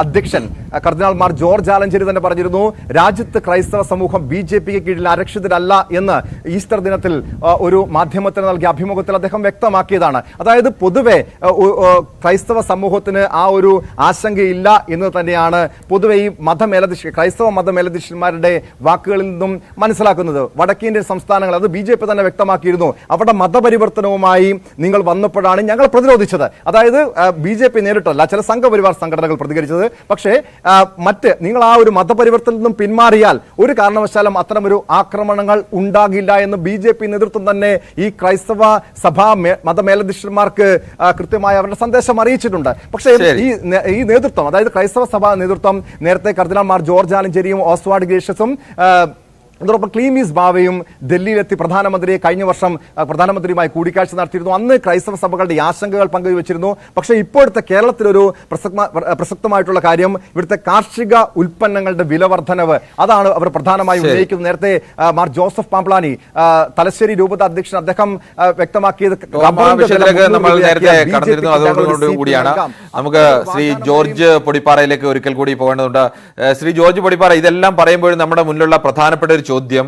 Speaker 4: അധ്യക്ഷൻ കർദിനാൾ മാർ ജോർജ് ആലഞ്ചേരി തന്നെ പറഞ്ഞിരുന്നു, രാജ്യത്ത് ക്രൈസ്തവ സമൂഹം BJPക്ക് കീഴിൽ അരക്ഷിതരല്ല എന്ന് ഈസ്റ്റർ ദിനത്തിൽ ഒരു മാധ്യമത്തിന് നൽകിയ അഭിമുഖത്തിൽ അദ്ദേഹം വ്യക്തമാക്കിയതാണ്. അതായത് പൊതുവെ ക്രൈസ്തവ സമൂഹത്തിന് ആ ഒരു ആശങ്കയില്ല എന്ന് തന്നെയാണ് പൊതുവെ ഈ ക്രൈസ്തവ മതമേലധ്യക്ഷന്മാരുടെ വാക്കുകളിൽ നിന്നും മനസ്സിലാക്കുന്നത്. വടക്കേന്ത്യൻ സംസ്ഥാനങ്ങൾ, അത് BJP തന്നെ വ്യക്തമാക്കിയിരുന്നു, അവിടെ മതപരിവർത്തനവുമായി നിങ്ങൾ വന്നപ്പോഴാണ് ഞങ്ങൾ പ്രതിരോധിച്ചത്. അതായത് BJP നേരിട്ടല്ല, ചില സംഘപരിവാർ സംഘടനകൾ പ്രതികരിച്ചത്. പക്ഷേ നിങ്ങൾ ആ ഒരു മതപരിവർത്തനത്തിൽ നിന്നും പിന്മാറിയാൽ ഒരു കാരണവശാലും അത്തരമൊരു ആക്രമണങ്ങൾ ഉണ്ടാകില്ല എന്ന് BJP നേതൃത്വം തന്നെ ഈ ക്രൈസ്തവ സഭാ മതമേലധ്യക്ഷന്മാർക്ക് കൃത്യമായ അവരുടെ സന്ദേശം അറിയിച്ചിട്ടുണ്ട്. പക്ഷേ ഈ നേതൃത്വം, അതായത് ക്രൈസ്തവ സഭാ നേതൃത്വം നേരത്തെ കർദിനാൾ മാർ ജോർജ് ആലഞ്ചേരിയും ഓസ്വാർഡ് ഗ്രേഷ്യസും അതോടൊപ്പം ക്ലീമീസ് ബാവയും ഡൽഹിയിലെത്തി കഴിഞ്ഞ വർഷം പ്രധാനമന്ത്രിയുമായി കൂടിക്കാഴ്ച നടത്തിയിരുന്നു. അന്ന് ക്രൈസ്തവ സഭകളുടെ ആശങ്കകൾ പങ്കുവച്ചിരുന്നു. പക്ഷേ ഇപ്പോഴത്തെ കേരളത്തിലൊരു പ്രസക്തമായിട്ടുള്ള കാര്യം ഇവിടുത്തെ കാർഷിക ഉൽപ്പന്നങ്ങളുടെ വില വർധനവ്, അതാണ് അവർ പ്രധാനമായും ഉന്നയിക്കുന്നത്. നേരത്തെ മാർ ജോസഫ് പാംപ്ലാനി, തലശ്ശേരി രൂപത അധ്യക്ഷൻ, അദ്ദേഹം വ്യക്തമാക്കിയത്
Speaker 1: കൂടിയാണ്. നമുക്ക് ശ്രീ ജോർജ് പൊടിപ്പാറയിലേക്ക് ഒരിക്കൽ കൂടി പോകേണ്ടതുണ്ട്. ശ്രീ ജോർജ് പൊടിപ്പാറ, ഇതെല്ലാം പറയുമ്പോഴും നമ്മുടെ മുന്നിലുള്ള പ്രധാനപ്പെട്ട ഒരു ചോദ്യം,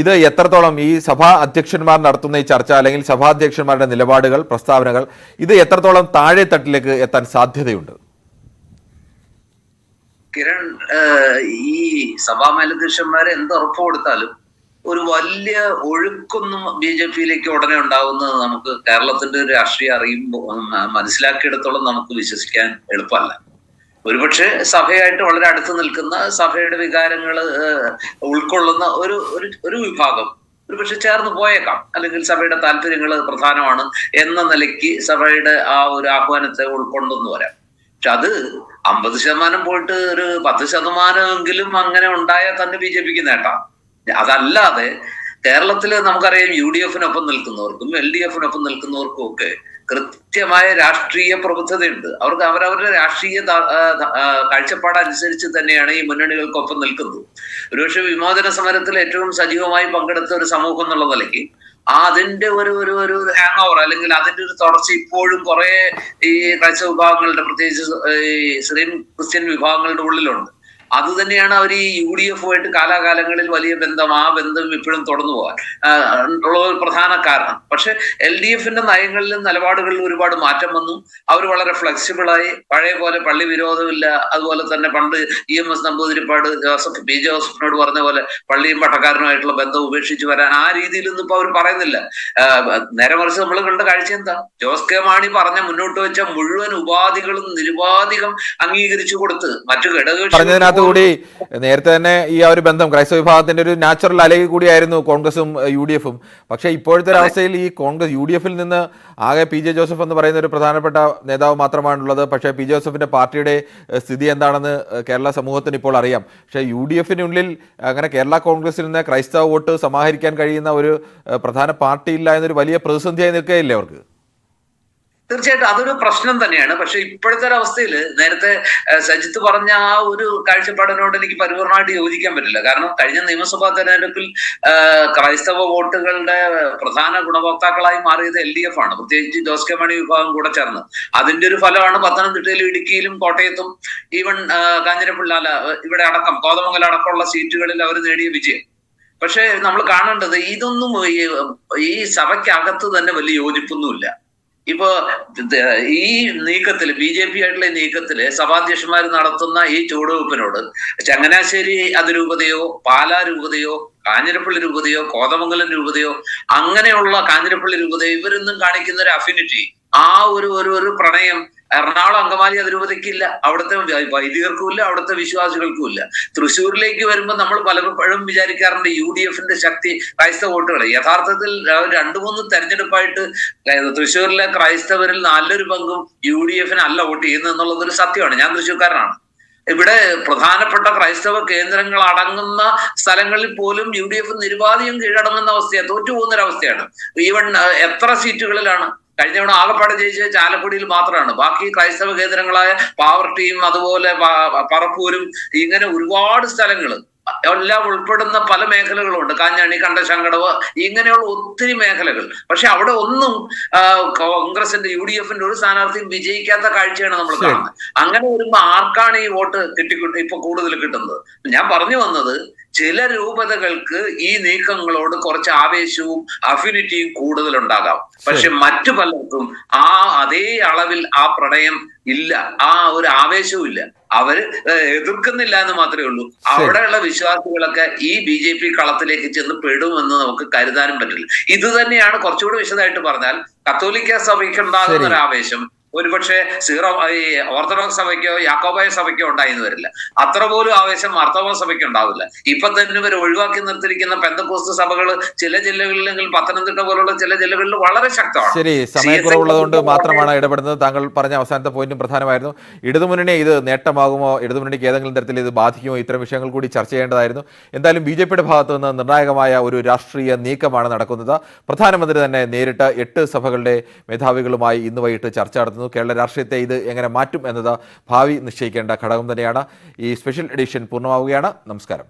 Speaker 1: ഇത് എത്രത്തോളം ഈ സഭാ അധ്യക്ഷന്മാർ നടത്തുന്ന ഈ ചർച്ച അല്ലെങ്കിൽ സഭാധ്യക്ഷന്മാരുടെ നിലപാടുകൾ, പ്രസ്താവനകൾ, ഇത് എത്രത്തോളം താഴെ തട്ടിലേക്ക് എത്താൻ സാധ്യതയുണ്ട്?
Speaker 2: കിരൺ, ഈ സഭാ മേലധ്യക്ഷന്മാരെ എന്ത് ഉറപ്പ് കൊടുത്താലും ഒരു വലിയ ഒഴുക്കൊന്നും BJPയിലേക്ക് ഉടനെ ഉണ്ടാകുന്നത് നമുക്ക് കേരളത്തിന്റെ രാഷ്ട്രീയം അറിയുമ്പോൾ മനസ്സിലാക്കിയെടുത്തോളം നമുക്ക് വിശ്വസിക്കാൻ എളുപ്പമല്ല. ഒരുപക്ഷെ സഭയായിട്ട് വളരെ അടുത്ത് നിൽക്കുന്ന, സഭയുടെ വികാരങ്ങൾ ഉൾക്കൊള്ളുന്ന ഒരു ഒരു വിഭാഗം ഒരുപക്ഷെ ചേർന്ന് പോയേക്കാം, അല്ലെങ്കിൽ സഭയുടെ താല്പര്യങ്ങൾ പ്രധാനമാണ് എന്ന നിലയ്ക്ക് സഭയുടെ ആ ഒരു ആഹ്വാനത്തെ ഉൾക്കൊണ്ടെന്ന് വരാം. പക്ഷെ അത് 50% പോയിട്ട് ഒരു 10% അങ്ങനെ ഉണ്ടായാൽ തന്നെ BJPക്ക് നേട്ടാം. അതല്ലാതെ കേരളത്തില് നമുക്കറിയാം UDF-നൊപ്പം നിൽക്കുന്നവർക്കും LDF-നൊപ്പം നിൽക്കുന്നവർക്കും ഒക്കെ കൃത്യമായ രാഷ്ട്രീയ പ്രബുദ്ധതയുണ്ട്. അവർക്ക് അവരവരുടെ രാഷ്ട്രീയ കാഴ്ചപ്പാടനുസരിച്ച് തന്നെയാണ് ഈ മുന്നണികൾക്കൊപ്പം നിൽക്കുന്നത്. ഒരുപക്ഷെ വിമോചന സമരത്തിൽ ഏറ്റവും സജീവമായി പങ്കെടുത്ത ഒരു സമൂഹം എന്നുള്ള നിലയ്ക്ക് അതിന്റെ ഒരു ഹാങ് ഓവർ, അല്ലെങ്കിൽ അതിന്റെ ഒരു തുടർച്ച ഇപ്പോഴും കുറെ ഈ ക്രൈസ്തവ വിഭാഗങ്ങളുടെ, പ്രത്യേകിച്ച് ഈ മുസ്ലിം ക്രിസ്ത്യൻ വിഭാഗങ്ങളുടെ ഉള്ളിലുണ്ട്. അത് തന്നെയാണ് അവർ ഈ UDF-ആയിട്ട് കാലാകാലങ്ങളിൽ വലിയ ബന്ധം, ആ ബന്ധം ഇപ്പോഴും തുടർന്നു പോകാൻ ഉള്ള ഒരു പ്രധാന കാരണം. പക്ഷെ LDF-ന്റെ നയങ്ങളിലും നിലപാടുകളിലും ഒരുപാട് മാറ്റം വന്നു. അവർ വളരെ ഫ്ലെക്സിബിളായി, പഴയ പോലെ പള്ളി വിരോധമില്ല. അതുപോലെ തന്നെ പണ്ട് EMS നമ്പൂതിരിപ്പാട് P. ജോസഫിനോട് പറഞ്ഞ പോലെ പള്ളിയും പട്ടക്കാരനുമായിട്ടുള്ള ബന്ധം ഉപേക്ഷിച്ച് വരാൻ ആ രീതിയിലൊന്നും ഇപ്പൊ അവർ പറയുന്നില്ല. നേരെ മറിച്ച് നമ്മൾ കണ്ട കാഴ്ച എന്താ, ജോസ് കെ മാണി പറഞ്ഞ മുന്നോട്ട് വെച്ച മുഴുവൻ ഉപാധികളും നിരുപാധികം അംഗീകരിച്ചു കൊടുത്ത് മറ്റു ഘടക
Speaker 1: കൂടി നേരത്തെ തന്നെ ഈ ഒരു ബന്ധം ക്രൈസ്തവ വിഭാഗത്തിന്റെ ഒരു നാച്ചുറൽ അലകി കൂടിയായിരുന്നു കോൺഗ്രസും UDF-ഉം. പക്ഷേ ഇപ്പോഴത്തെ ഒരു അവസ്ഥയിൽ ഈ കോൺഗ്രസ് UDF-ൽ നിന്ന് ആകെ PJ ജോസഫ് എന്ന് പറയുന്ന ഒരു പ്രധാനപ്പെട്ട നേതാവ് മാത്രമാണുള്ളത്. പക്ഷേ PJ ജോസഫിന്റെ പാർട്ടിയുടെ സ്ഥിതി എന്താണെന്ന് കേരള സമൂഹത്തിന് ഇപ്പോൾ അറിയാം. പക്ഷേ UDF-നുള്ളിൽ അങ്ങനെ കേരള കോൺഗ്രസിൽ നിന്ന് ക്രൈസ്തവ വോട്ട് സമാഹരിക്കാൻ കഴിയുന്ന ഒരു പ്രധാന പാർട്ടിയില്ല എന്നൊരു വലിയ പ്രതിസന്ധിയായി നിൽക്കുകയില്ലേ അവർക്ക്?
Speaker 2: തീർച്ചയായിട്ടും അതൊരു പ്രശ്നം തന്നെയാണ്. പക്ഷെ ഇപ്പോഴത്തെ ഒരു അവസ്ഥയിൽ നേരത്തെ സജിത്ത് പറഞ്ഞ ആ ഒരു കാഴ്ചപ്പാടിനോട് എനിക്ക് പരിപൂർണമായിട്ട് യോജിക്കാൻ പറ്റില്ല. കാരണം കഴിഞ്ഞ നിയമസഭാ തെരഞ്ഞെടുപ്പിൽ ക്രൈസ്തവ വോട്ടുകളുടെ പ്രധാന ഗുണഭോക്താക്കളായി മാറിയത് LDF ആണ്, പ്രത്യേകിച്ച് ജോസ് കെ മാണി വിഭാഗം കൂടെ ചേർന്ന്. അതിന്റെ ഒരു ഫലമാണ് പത്തനംതിട്ടയിലും ഇടുക്കിയിലും കോട്ടയത്തും ഈവൻ കാഞ്ഞിരപ്പള്ളി ഇവിടെ അടക്കം കോതമംഗലം അടക്കമുള്ള സീറ്റുകളിൽ അവർ നേടിയ വിജയം. പക്ഷെ നമ്മൾ കാണേണ്ടത് ഇതൊന്നും ഈ സഭയ്ക്കകത്ത് തന്നെ വലിയ യോജിപ്പൊന്നുമില്ല. ഇപ്പൊ ഈ നീക്കത്തില് BJP ആയിട്ടുള്ള നീക്കത്തില് സഭാധ്യക്ഷന്മാർ നടത്തുന്ന ഈ ചുവടുവെപ്പിനോട് ചങ്ങനാശ്ശേരി അതിരൂപതയോ പാലാ രൂപതയോ കാഞ്ഞിരപ്പള്ളി രൂപതയോ കോതമംഗലം രൂപതയോ അങ്ങനെയുള്ള കാഞ്ഞിരപ്പള്ളി രൂപതയോ ഇവരൊന്നും കാണിക്കുന്ന ഒരു അഫിനിറ്റി, ആ ഒരു പ്രണയം എറണാകുളം അങ്കമാലി അതിരൂപതയ്ക്കില്ല, അവിടുത്തെ വൈദികർക്കും ഇല്ല, അവിടുത്തെ വിശ്വാസികൾക്കും ഇല്ല. തൃശ്ശൂരിലേക്ക് വരുമ്പോൾ നമ്മൾ പലപ്പോഴും വിചാരിക്കാറുണ്ട് UDF-ന്റെ ശക്തി ക്രൈസ്തവ വോട്ടുകൾ. യഥാർത്ഥത്തിൽ 2-3 തെരഞ്ഞെടുപ്പായിട്ട് തൃശ്ശൂരിലെ ക്രൈസ്തവരിൽ നല്ലൊരു പങ്കും UDF-ന് അല്ല വോട്ട് ചെയ്യുന്നത് എന്നുള്ളതൊരു സത്യമാണ്. ഞാൻ തൃശ്ശൂർക്കാരനാണ്. ഇവിടെ പ്രധാനപ്പെട്ട ക്രൈസ്തവ കേന്ദ്രങ്ങൾ അടങ്ങുന്ന സ്ഥലങ്ങളിൽ പോലും UDF നിരുപാധികം കീഴടങ്ങുന്ന അവസ്ഥയാണ്, തോറ്റുപോകുന്നൊരവസ്ഥയാണ്. ഈവൻ എത്ര സീറ്റുകളിലാണ് കഴിഞ്ഞ തവണ ആകപ്പാടെ ജയിച്ച ചാലക്കുടിയിൽ മാത്രമാണ്. ബാക്കി ക്രൈസ്തവ കേന്ദ്രങ്ങളായ പാവർട്ടിയും അതുപോലെ പറപ്പൂരും ഇങ്ങനെ ഒരുപാട് സ്ഥലങ്ങൾ എല്ലാം ഉൾപ്പെടുന്ന പല മേഖലകളുണ്ട്. കാഞ്ഞാണി, കണ്ടശങ്കടവ്, ഇങ്ങനെയുള്ള ഒത്തിരി മേഖലകൾ. പക്ഷെ അവിടെ ഒന്നും കോൺഗ്രസിന്റെ UDF-ന്റെ ഒരു സ്ഥാനാർത്ഥിയും വിജയിക്കാത്ത കാഴ്ചയാണ് നമ്മൾ കാണുന്നത്. അങ്ങനെ വരുമ്പോ ആർക്കാണ് ഈ വോട്ട് ഇപ്പൊ കൂടുതൽ കിട്ടുന്നത്? ഞാൻ പറഞ്ഞു വന്നത്, ചില രൂപതകൾക്ക് ഈ നീക്കങ്ങളോട് കുറച്ച് ആവേശവും അഫിനിറ്റിയും കൂടുതലുണ്ടാകാം. പക്ഷെ മറ്റു പലർക്കും അതേ അളവിൽ ആ പ്രണയം ഇല്ല, ആ ഒരു ആവേശവും ഇല്ല. അവര് എതിർക്കുന്നില്ല എന്ന് മാത്രമേ ഉള്ളൂ. അവിടെയുള്ള വിശ്വാസികളൊക്കെ ഈ BJP കളത്തിലേക്ക് ചെന്ന് പെടുമെന്ന് നമുക്ക് കരുതാനും പറ്റില്ല. ഇത് തന്നെയാണ് കുറച്ചുകൂടി വിശദമായിട്ട് പറഞ്ഞാൽ കത്തോലിക്ക സഭയ്ക്ക് ഉണ്ടാകുന്ന ഒരു ആവേശം ഒരുപക്ഷെ ഓർത്തഡോക്സ് സഭയ്ക്കോ യാക്കോബായ സഭയ്ക്കോ ഉണ്ടായിന്ന് വരില്ല. അത്ര പോലും ആവേശം മാർത്തോമാ സഭയ്ക്ക് ഉണ്ടാവില്ല. ഇപ്പൊ തന്നെ ഇവർ ഒഴിവാക്കി നിർത്തിയിരിക്കുന്ന പെന്തക്കോസ്ത് സഭകൾ ചില ജില്ലകളിലെങ്കിൽ പത്തനംതിട്ട പോലുള്ള ചില ജില്ലകളിൽ വളരെ ശക്തമാണ്.
Speaker 1: ശരി, സമയക്കുറവുള്ളതുകൊണ്ട് മാത്രമാണ് ഇടപെടുന്നത്. താങ്കൾ പറഞ്ഞ അവസാനത്തെ പോയിന്റും പ്രധാനമായിരുന്നു. ഇടതുമുന്നണി ഇത് നേട്ടമാകുമോ, ഇടതുമുന്നണിക്ക് ഏതെങ്കിലും തരത്തിൽ ഇത് ബാധിക്കുമോ, ഇത്തരം വിഷയങ്ങൾ കൂടി ചർച്ച ചെയ്യേണ്ടതായിരുന്നു. എന്തായാലും BJPയുടെ ഭാഗത്തു നിന്ന് നിർണായകമായ ഒരു രാഷ്ട്രീയ നീക്കമാണ് നടക്കുന്നത്. പ്രധാനമന്ത്രി തന്നെ നേരിട്ട് 8 സഭകളുടെ മേധാവികളുമായി ഇന്ന് വൈകിട്ട് ചർച്ച നടത്തുന്നു. കേരള രാഷ്ട്രീയത്തെ ഇത് എങ്ങനെ മാറ്റും എന്നത് ഭാവി നിശ്ചയിക്കേണ്ട ഘടകം തന്നെയാണ്. ഈ സ്പെഷ്യൽ എഡിഷൻ പൂർണ്ണമാവുകയാണ്. നമസ്കാരം.